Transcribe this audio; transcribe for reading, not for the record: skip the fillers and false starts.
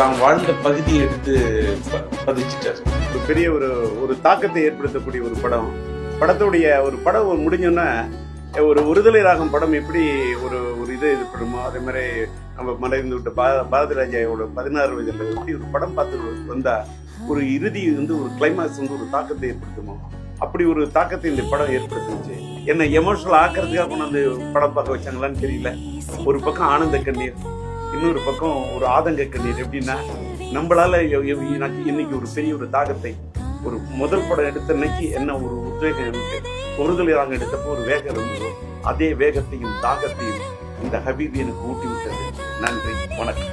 தான் வாழ்ந்த பகுதியை எடுத்து பதிச்சிட்டார். ஒரு பெரிய ஒரு தாக்கத்தை ஏற்படுத்தக்கூடிய ஒரு படம். படத்துடைய ஒரு படம் முடிஞ்சோன்னா ஒரு ஒருதலை ராகம் படம் எப்படி ஒரு இது பண்ணுமோ அதே மாதிரி நம்ம மறைந்து விட்ட பாரதிராஜாவோட 16 வயதுல எப்படி ஒரு படம் பார்த்து வந்தா ஒரு இறுதி ஒரு கிளைமாக்ஸ் ஒரு தாக்கத்தை ஏற்படுத்துமோ அப்படி ஒரு தாக்கத்தை இந்த படம் ஏற்படுத்துச்சு. என்ன எமோஷனல் ஆக்கிறதுக்காக கொண்டாந்து படம் பார்க்க வச்சாங்களான்னு தெரியல. ஒரு பக்கம் ஆனந்த கண்ணீர், இன்னொரு பக்கம் ஒரு ஆதங்க கண்ணீர். எப்படின்னா நம்மளால இன்னைக்கு ஒரு பெரிய ஒரு தாக்கத்தை ஒரு முதல் படம் எடுத்த அன்னைக்கு என்ன ஒரு உத்வேகம் இருக்கு, ஒருதலையாக எடுத்தப்போ ஒரு வேகம் இருந்ததோ அதே வேகத்தையும் தாக்கத்தையும் இந்த ஹபீப் எனக்கு ஊட்டி விட்டது. நன்றி, வணக்கம்.